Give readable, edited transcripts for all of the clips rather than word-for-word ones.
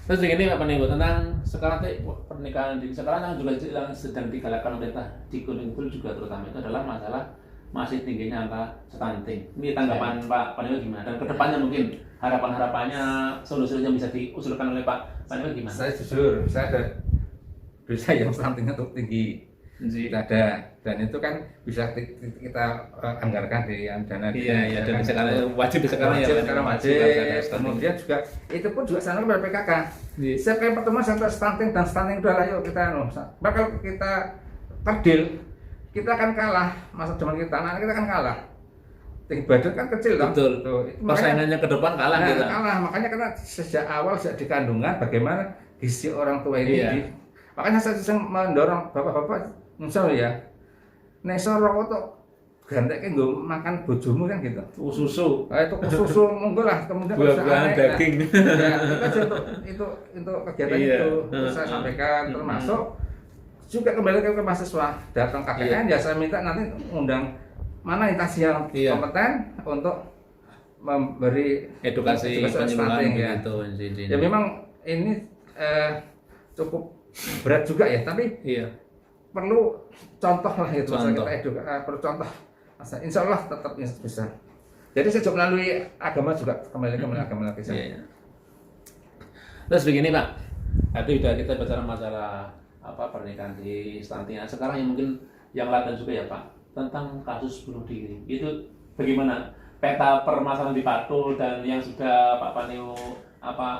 Terus begini Pak Paninggo tentang sekarang pernikahan di sekarang yang juga yang sedang digalakkan pemerintah di Gunung Kidul juga terutama itu adalah masalah masih tingginya angka stunting. Ini tanggapan Pak Paninggo gimana? Dan kedepannya mungkin harapan-harapannya solusi yang bisa diusulkan oleh Pak Paninggo gimana? Saya jujur, saya ada desa yang stuntingnya tuh tinggi. Kita ada, dan itu kan bisa kita anggarkan di dana. Iya, dan sekarang wajib sekarang ya. Sekarang wajib. Kemudian juga itu pun juga sana pada PKK. Setiap kali pertemuan sampai stunting dan stunting udah lah yuk kita bakal kita terdil, kita akan kalah masa zaman kita, anak kita akan kalah. Tinggi badan kan kecil kan? Betul. Tuh, persaingannya ke depan kalah kita. Kalah, makanya karena sejak awal sejak di kandungan bagaimana gizi orang tua ini. Makanya saya sering mendorong bapak-bapak misal ya, nek rokok tuh gantek nggo makan bojomu kan gitu. Susu. Itu susu monggo lah, kemudian buah-buahan daging. Ya, itu kegiatan itu saya sampaikan termasuk juga kembali ke mahasiswa datang KKN ya saya minta nanti undang mana instansi yang kompeten untuk memberi edukasi stunting ya. Ya memang ini cukup berat juga ya, tapi perlu contoh lah itu kita perlu contoh. Insya Allah tetap bisa. Jadi sejak melalui agama juga kembali agama lagi. Terus begini Pak, tadi udah kita bicara masalah pernikahan di stunting. Sekarang yang mungkin yang lain juga ya Pak tentang kasus bunuh diri. Itu bagaimana peta permasalahan di Patul dan yang sudah Pak Paninggo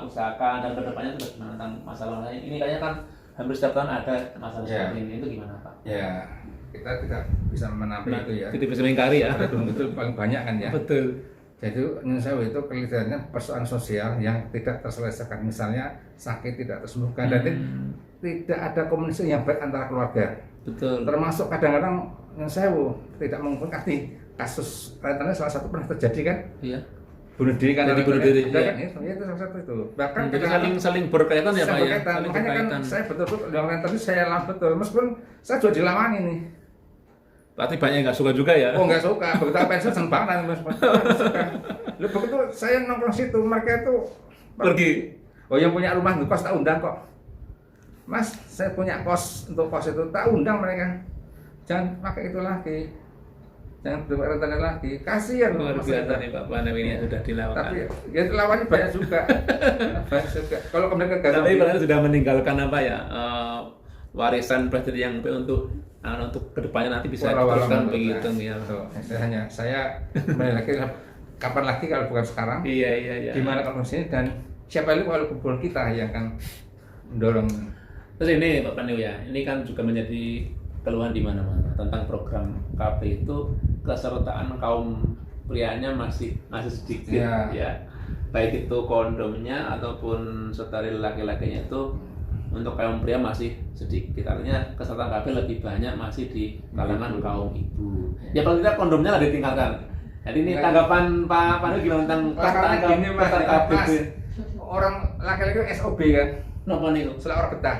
usahakan dan kedepannya itu bagaimana tentang masalah lain. Ini kayaknya kan hampir setiap tahun ada masalah seperti ini, itu gimana Pak? Ya, kita tidak bisa menampilkan itu ya. Tidak bisa mengingkari ya. Itu paling banyak kan ya. Betul. Jadi menurut saya itu kelihatannya persoalan sosial yang tidak terselesaikan, misalnya sakit tidak tersembuhkan dan tidak ada komunikasi yang baik antara keluarga. Betul. Termasuk kadang-kadang menurut saya tidak menguntungkan kasus rentannya salah satu pernah terjadi kan? Iya. Bunuh diri kan, bunuh diri kan itu salah satu itu. Bahkan jadi saling berkaitan ya Pak ya. Makanya kan saya betul-betul yang tadi saya lawan betul, meskipun saya juga dilawan ini. Berarti banyak yang nggak suka juga ya? Oh nggak suka, begitu pensiun seneng banget mas. Lalu begitu saya nongkrong situ, mereka itu pergi. Oh yang punya rumah ngekos tak undang kok. Mas, saya punya kos untuk kos itu tak undang mereka. Jangan pakai itu lagi. Jangan bertanya lagi, kasihan luar biasa nih Pak Paninggo ini sudah dilakukan. Tapi ya lawannya banyak juga. Kalau kemudian tapi Paninggo sudah meninggalkan warisan presiden yang untuk kedepannya nanti bisa diteruskan begitu ya. Saya kembali lagi kapan lagi kalau bukan sekarang? Iya. Gimana kalau sini dan siapa lagi kalau kumpul kita yang akan mendorong. Terus ini Pak Paninggo ya, ini kan juga menjadi keluhan di mana-mana tentang program KB itu kesertaan kaum prianya masih sedikit ya. Baik itu kondomnya ataupun steril laki-lakinya itu untuk kaum pria masih sedikit. Artinya kesertaan KB lebih banyak masih di kalangan kaum ibu. Ya paling tidak kondomnya lah ditinggalkan. Jadi ini tanggapan Pak Paninggo gimana tentang KB? Orang laki-laki SOB kan? Kenapa nih? Setelah orang betah.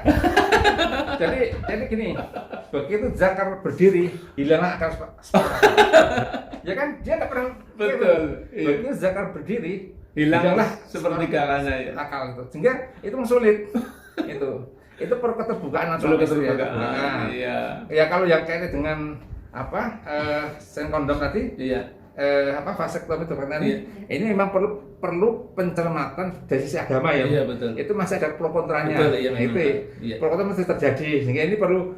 jadi gini, begitu zakar berdiri, hilanglah akal sepakat. Ya kan, dia nggak pernah. Betul. Begitu zakar berdiri, hilanglah seperti kalanya ya. Akal itu, sehingga itu sulit. itu perlu keterbukaan antara iya. Ya kalau yang kaitan dengan sen kondom tadi, vasektomi itu kan ini memang perlu pencermatan dari sisi agama ya. Iya, betul. Itu masih ada pro kontranya. Betul, iya, pro kontra masih terjadi. Sehingga ini perlu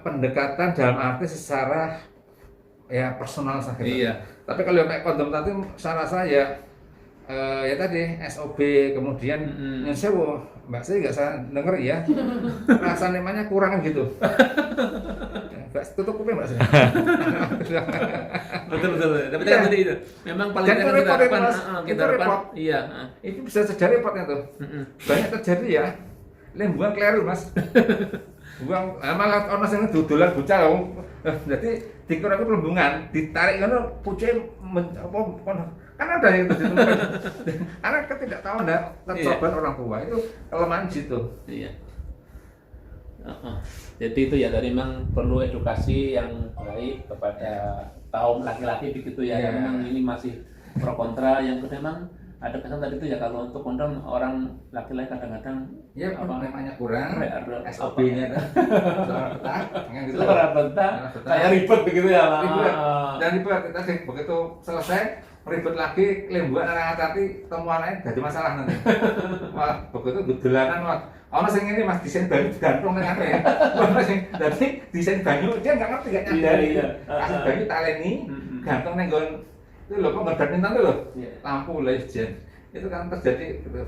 pendekatan dalam arti secara personal saja. Iya. Tapi kalau kayak kondom tadi saya rasa ya tadi SOB kemudian yang sewu Mbak saya nggak saya denger ya rasa nemanya kurang gitu. Tutup kuping Mbak saya. betul. Tapi tadi itu memang paling kita repot. Iya. Itu bisa terjadi repotnya tuh. Banyak terjadi ya. Buang keliru Mas. Buang malah ono sing dodolan bocah. Jadi dikira aku pelembungan, ditarik ngono pucuke kan ada yang ditemukan. Karena ketidaktahuan kecoban orang tua itu kelemahan situ. Iya. Jadi itu ya dari memang perlu edukasi yang baik kepada kaum laki-laki begitu ya. Memang ini masih pro kontra yang memang ada kesan tadi itu ya kalau untuk kondom orang laki-laki kadang-kadang ya namanya kurang, SOP-nya suara betah, gitu. Suara betah, kayak ribet begitu ya Pak. Ribet, dan ribet tadi begitu selesai ribet lagi, lembuan hati-hati temuannya jadi masalah nanti. Malah begitu dolanan malah. Ono sing ini Mas desain banyu gantung nang apa ya. Ono sing dadi desain banyu dia enggak ngerti enggak nyadari. Iya. Kasih banyu taleni, gantung nang nggon itu lho kok ngedot nintan tuh lho. Lampu legend. Itu kan terjadi gitu.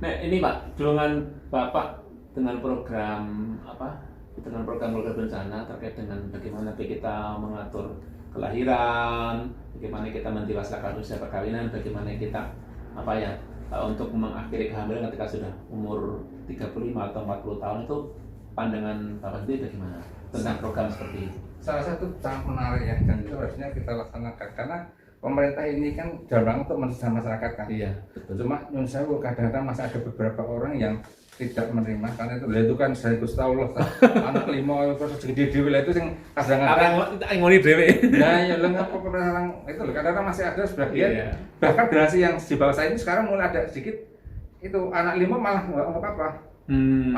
Nah, ini Pak, dengan Bapak dengan program apa? Dengan program keluarga berencana terkait dengan bagaimana kita mengatur kelahiran, bagaimana kita mendewasakan usia perkawinan, bagaimana kita apa ya untuk mengakhiri kehamilan ketika sudah umur 35 atau 40 tahun itu pandangan Bapak sendiri bagaimana tentang program seperti itu? Salah satu sangat menarik ya, dan itu harusnya kita laksanakan karena pemerintah ini kan jarang untuk mendesak masyarakat kan. Iya, betul. Cuma nyun sewu kadang-kadang masih ada beberapa orang yang tidak menerima karena itu kan saya Gusti Allah anak lima terus segede dhewe itu sing kadang-kadang ngoni dhewe. Nah, ya lho ngapa orang itu loh kadang-kadang masih ada sebagian bahkan generasi yang di bawah saya ini sekarang mulai ada sedikit itu anak lima malah enggak apa-apa.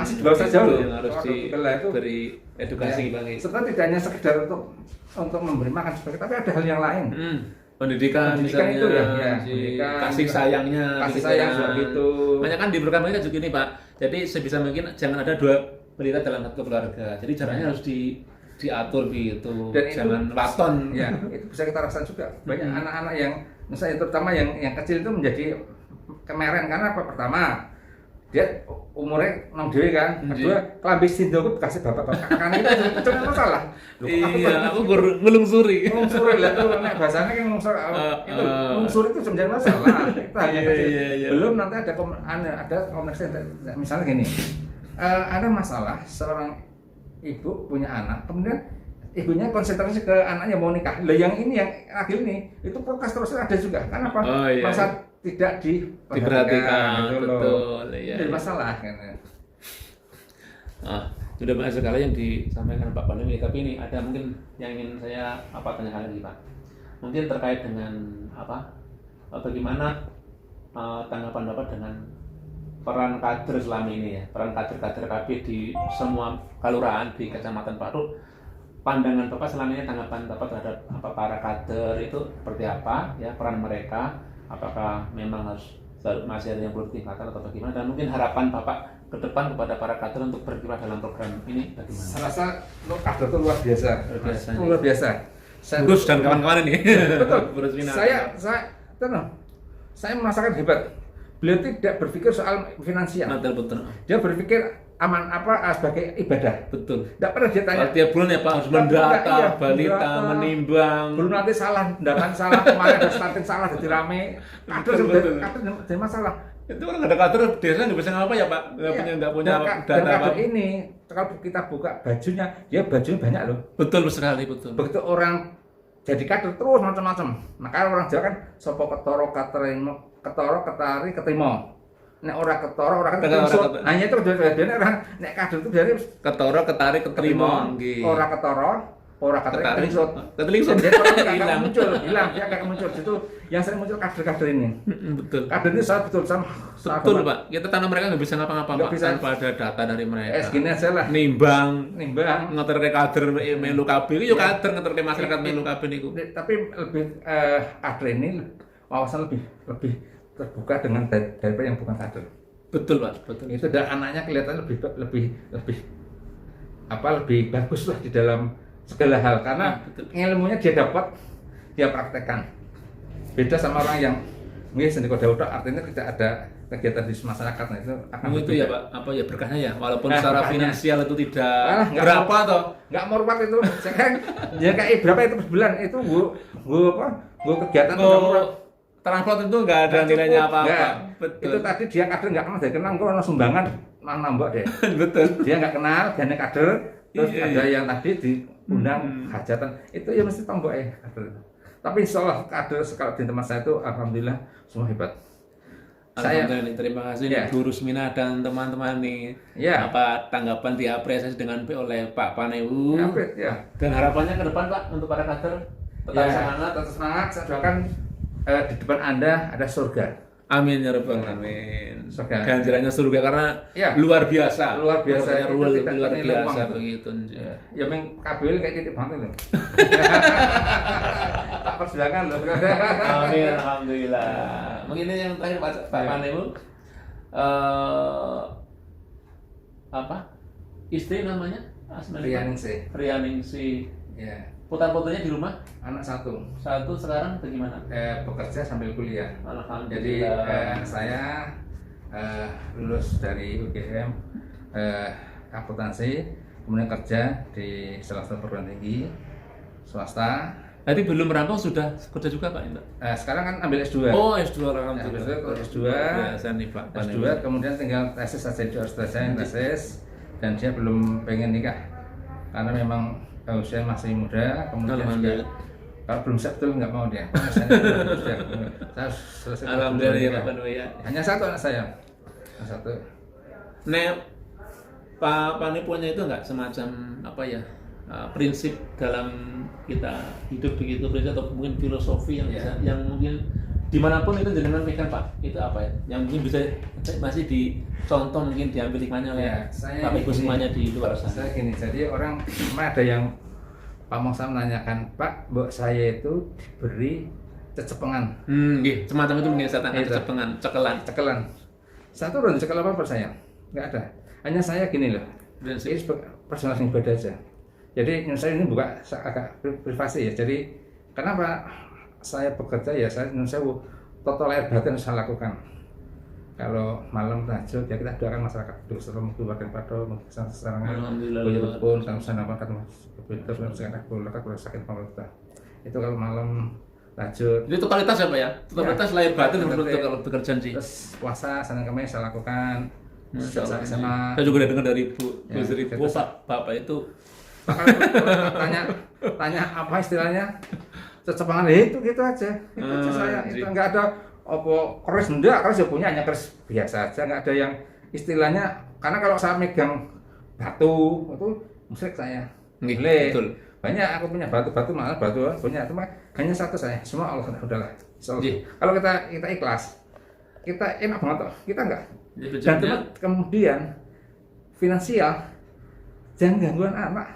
Masih di bawah saya jauh yang harus diberi edukasi ya, Bang. Sebenarnya tidak hanya sekedar untuk memberi makan sebagai tapi ada hal yang lain. Pendidikan misalnya itu ya, kasih sayangnya gitu. Banyak kan di program ini juga ini Pak. Jadi sebisa mungkin jangan ada dua berita dalam satu keluarga. Jadi caranya harus diatur gitu. Dan jangan itu, waton. Ya, itu bisa kita rasakan juga. Banyak anak-anak yang misalnya terutama yang kecil itu menjadi kemeren karena apa? Pertama, dia umurnya 6 dewe kan. Kedua, kelambi sindok kasih bapak-bapak karena itu masalah. Iya, aku ngelungsuri. Ngelungsuri lah tuh, bahasanya kan ngelungsuri. Itu ngelungsuri itu sebenarnya masalah. Itu hanya belum nanti ada komunikasi misalnya gini. Ada masalah seorang ibu punya anak, kemudian ibunya konsentrasi ke anaknya mau nikah. Lah yang ini yang akhir ini itu protes terus ada juga. Kenapa? Masa tidak diperhatikan, betul. Jadi masalah kan. Sudah banyak sekali yang disampaikan Pak Pandu, tapi ini ada mungkin yang ingin saya tanyakan lagi Pak. Mungkin terkait dengan bagaimana tanggapan Bapak dengan peran kader selama ini ya, peran kader-kader KB di semua kelurahan di Kecamatan Padu. Pandangan Bapak selama ini, tanggapan Bapak terhadap para kader itu seperti apa ya, peran mereka, apakah memang masih ada yang perlu ditingkatkan atau bagaimana, dan mungkin harapan Bapak ke depan kepada para kader untuk berkiprah dalam program ini bagaimana? Saya rasa kader itu luar biasa. Luar biasa. Gus dan kawan-kawan ini. Betul. Saya merasakan hebat. Beliau tidak berpikir soal finansial. Betul. Dia berpikir aman sebagai ibadah. Betul. Tidak pernah dia tanya. Tiap bulan ya Pak harus mendata, balita, menimbang. Belum nanti salah, datang salah, kemarin ada stunting salah jadi rame. Kader jadi masalah. Itu kan ada kader desa nggak bisa ngapa ya Pak, nggak punya data Pak. Ini kalau kita buka bajunya, dia bajunya banyak loh. Betul sekali, betul. Begitu orang jadi kader terus macam-macam. Maka orang Jawa kan sopo ketoro ketari keterima. Nek ora ketoro ora keterima. Hanya itu dia orang nek kader itu dari ketoro ketari keterima. Ora ketoro ora ketari ketelingsut hilang dia akan muncul itu yang sering muncul kader-kader ini. Betul. Kader ini sangat betul Pak. Kita tanam mereka nggak bisa ngapa-ngapa Pak tanpa ada data dari mereka. Gini aja lah. Nimbang ngeterke kader melu kabeh yo kader ngeterke masyarakat melu kabeh niku. Tapi lebih kader ini wawasan lebih terbuka dengan daripada yang bukan kader. Betul Pak, betul. Itu dan anaknya kelihatan lebih bagus lah di dalam segala hal karena ilmunya dia dapat, dia praktekkan. Beda sama orang yang sendiri kode artinya tidak ada kegiatan di masyarakat, nah itu akan itu ya Pak, berkahnya ya, walaupun secara finansial itu tidak berapa atau nggak morbat itu. Sekarang ya kayak berapa itu per bulan itu gua kegiatan transport itu nggak ada nilainya apa-apa. Betul. Itu tadi dia kader nggak kenal, dia kenal kok ono sumbangan nambah deh. Betul. Dia nggak kenal, dia kader, terus ada yang tadi diundang hajatan, itu ya mesti tombok kader. Tapi insya Allah kader kalau di tempat saya itu alhamdulillah semua hebat. Alhamdulillah, terima kasih Bu Rusmina dan teman-teman nih. Ya. Apa tanggapan diapresiasi dengan oleh Pak Panewu? Ya. Dan harapannya ke depan Pak untuk para kader tetap semangat. Saya doakan di depan Anda ada surga. Amin ya rabbal alamin. Surga. Ganjarannya surga karena Ya. luar biasa. Luar biasa, itu luar tidak ternilai biasa uang. begitu. Ya meng KBL kayak titik banget loh. Tak persilakan loh. Amin, alhamdulillah. Mungkin ini yang terakhir Pak Panemu. Apa? Istri namanya? Rianingsi. Ya. Putar-putarnya di rumah? Anak satu sekarang bagaimana? Bekerja sambil kuliah. Jadi Alhamdulillah. saya lulus dari UGM akuntansi, kemudian kerja di salah satu perguruan tinggi swasta. Tadi belum merampung sudah kerja juga Pak Indra? Sekarang kan ambil S2. Oh S2 alhamdulillah. S2, Biasa nih Pak. S2 kemudian tinggal tesis saja, harus tesis, dan dia belum pengen nikah karena memang usia masih muda, kemudian juga kalau belum siap betul nggak mau dia. Saya selesai. Alhamdulillah ya Pak Panemu ya. Hanya satu anak saya. Satu. Nah, Pak Panemu punya itu nggak semacam apa ya prinsip dalam kita hidup begitu, prinsip atau mungkin filosofi yang bisa, yang mungkin dimanapun itu jenengan pegang Pak, itu apa ya? Yang mungkin bisa masih dicontoh, mungkin diambil hikmahnya oleh Bapak Ibu semuanya di luar sana. Saya gini, jadi orang ada yang Pak Mongsa menanyakan, Pak, Mbok saya itu diberi cecepengan. Semacam itu mungkin saya tanya cecepengan, cekelan. Satu orang cekel apa saya? Nggak ada. Hanya saya gini loh. Ini personal ibadah aja. Jadi saya ini buka agak privasi ya. Jadi kenapa saya bekerja ya, saya total lahir batin saya lakukan. Kalau malam tahajud ya kita doakan masyarakat dulu keluarga pada seserangan pun sama sana ketemu betul sekarang kalau sakit pemerintah itu kalau malam tahajud itu totalitas apa ya? Totalitas lahir batin kalau bekerja sih. Terus puasa Senin Kamis saya lakukan. Saya juga udah dengar dari Bu Sri, Bapak itu tanya apa istilahnya cecepangan itu gitu aja. Itu aja saya itu enggak ada apa keris enggak, keris ya punya hanya keris biasa aja, enggak ada yang istilahnya, karena kalau saya megang batu itu musyrik saya. Betul. Banyak aku punya batu malah batu punya, cuma hanya satu saya. Semua Allah udahlah. Kalau kita ikhlas, kita enak banget toh. Kita enggak. Dan kemudian finansial jangan gangguan anak.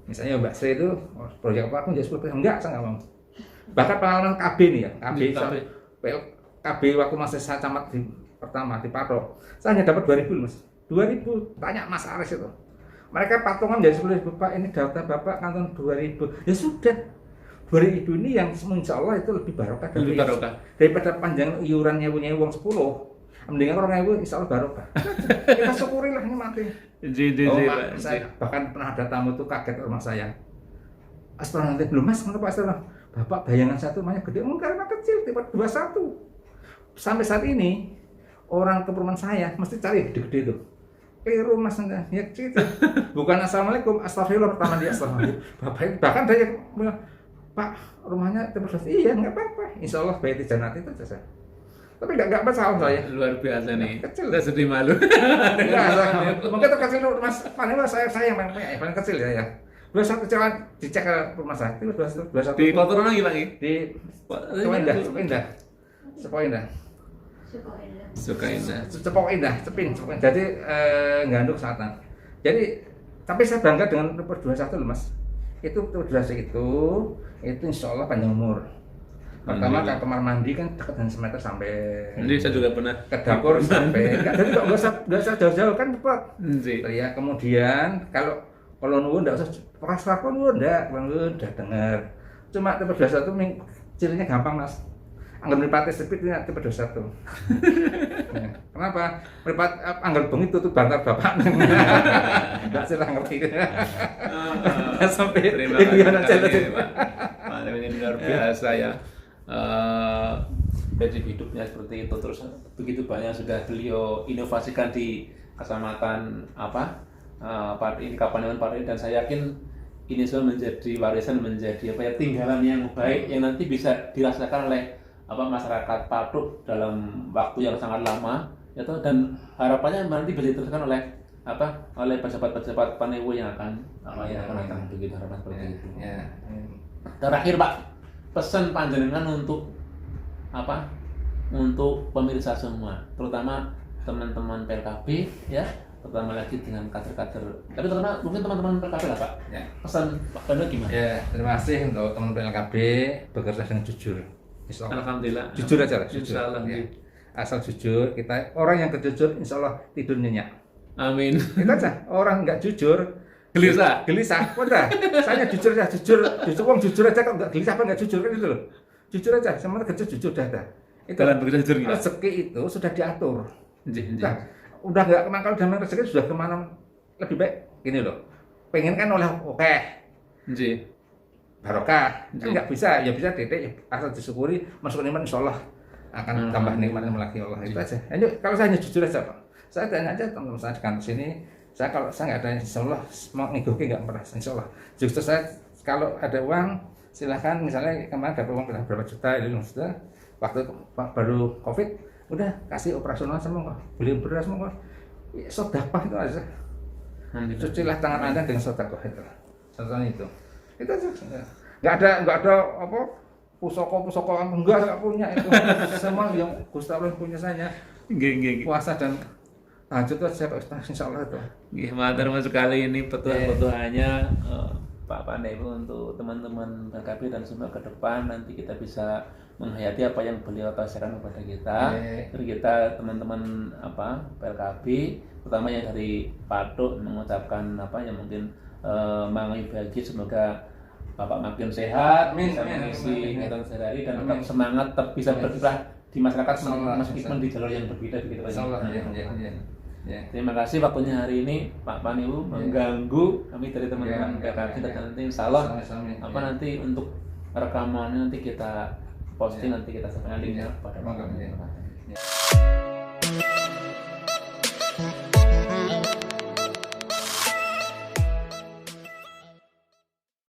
Misalnya Mbak Sri itu proyek apa aku jadi 10%, enggak, saya enggak mau. Bahkan pengalaman KB nih ya, KB waktu masih saya camat pertama di Patok, saya hanya dapat 2.000 Mas. 2.000, tanya Mas Aris itu. Mereka patungan jadi 10.000, Pak ini daftar Bapak kantor 2.000. Ya sudah. 2.000 ini yang insya Allah itu lebih barokah daripada panjang iurannya punya uang 10. Mendingan orang ibu insya Allah barokah. Kita syukurilah ini mati. Saya bahkan pernah ada tamu tuh kaget rumah saya. Astronauti belum Mas, kenapa astronauti? Bapak bayangan satu rumahnya gede, enggak rumah kecil, tipe 21. Sampai saat ini orang ke perumahan saya mesti cari gede-gede tuh. Keliru Mas, ya gitu. Bukan assalamualaikum, astagfirullah pertama dia astagfirullah. Bapak bahkan dia bilang, Pak rumahnya tipe 21. Iya nggak apa-apa, insya Allah baik di jannah itu saja. Tapi nggak masalah saya. Luar biasa nih. Kecil. Udah sedih malu. Mungkin itu kecil Mas. Paling saya yang paling kecil ya. 21 jalan dicek ke rumah saya. 21. Di foto lagi Pak. Di Cepok Indah. Cepin. Jadi ngandung selatan. Jadi tapi saya bangga dengan nomor 21 loh Mas. Itu durasi itu insya Allah panjang umur. Pertama ke kamar mandi kan dekat dengan semeter sampai. Jadi saya juga pernah ke dapur sampai. Jadi nggak usah jauh-jauh kan cepat. Ya kemudian kalau nuwun nggak usah keras nuwun udah dengar. Cuma tipe 21 cirinya gampang Mas. Anggar mripate sepit ini tipe 21. Ya. Kenapa? Mripat anggar bengi tutup bantar bapak. Enggak sih lah ngerti. Sampai terima kasih Pak. Ini luar biasa ya. Prinsip hidupnya seperti itu, terus begitu banyak sudah beliau inovasikan di kecamatan ini Kapanewon Partai, dan saya yakin ini semua menjadi warisan, menjadi tinggalan yang baik yang nanti bisa dirasakan oleh masyarakat Patok dalam waktu yang sangat lama ya toh, dan harapannya nanti bisa diteruskan oleh pejabat-pejabat Panewon yang akan datang, begitu harapan seperti itu. Terakhir Pak, pesan panjenengan untuk apa untuk pemirsa semua, terutama teman-teman PLKB ya, terutama lagi dengan kader-kader, tapi terutama mungkin teman-teman PLKB lah Pak. Ya. Pesan Pak Pandu gimana? Ya, terima kasih untuk teman PLKB bekerja dengan jujur. Insya Allah. Alhamdulillah. Jujur aja lah. Jujur. Insya Allah. Ya. Asal jujur, kita orang yang jujur, insya Allah tidur nyenyak. Amin. Itu aja. Orang nggak jujur, Gelisah. Udah. Saya jujur aja, wong jujur aja kok nggak gelisah apa nggak jujur kan itu loh. Jujur aja, semuanya kerja jujur dah. Itu Jalan bekerja jujur gimana? rezeki itu sudah diatur. Nggih. Udah nggak kemana kalau dalam rezeki sudah kemana lebih baik gini loh. Pengen kan oleh oke. Nggih. Barokah kan nggak bisa, ya bisa titik asal disyukuri masuk nikmat insya Allah akan tambah nikmat lagi Allah itu aja. Kalau saya hanya jujur aja Pak, saya tanya aja teman-teman saya di kantor sini, saya kalau saya nggak ada insya Allah mau ngigoki nggak pernah insya Allah. Justru saya kalau ada uang silahkan, misalnya kemarin dapat uang berapa juta ini sudah waktu baru COVID udah kasih operasional semua kok, beli beras semua kok, sedekah itu aja. Cucilah tangan Anda dengan sedekah itu, contohnya itu aja. Nggak ada apa pusoko enggak punya itu. Semua yang Gusti Allah punya saya. Nggih. Puasa dan tahajud itu saya insya Allah itu. Nggih, matur sekali ini petuah-petuhannya Pak Pandai untuk teman-teman PLKB dan semua ke depan nanti kita bisa menghayati apa yang beliau tawarkan kepada kita. Jadi kita teman-teman PLKB, terutama yang dari Patuk mengucapkan yang mungkin mangai bagi semoga Bapak makin sehat, bisa mengisi kegiatan sehari-hari dan tetap semangat, tetap bisa berkiprah di masyarakat meskipun di jalur yang berbeda begitu Pak. Terima kasih waktunya hari ini Pak Paniwu mengganggu kami dari teman-teman PLKB dan nanti insya Allah nanti untuk rekamannya nanti kita posting, nanti kita sampaikan linknya pada Pak.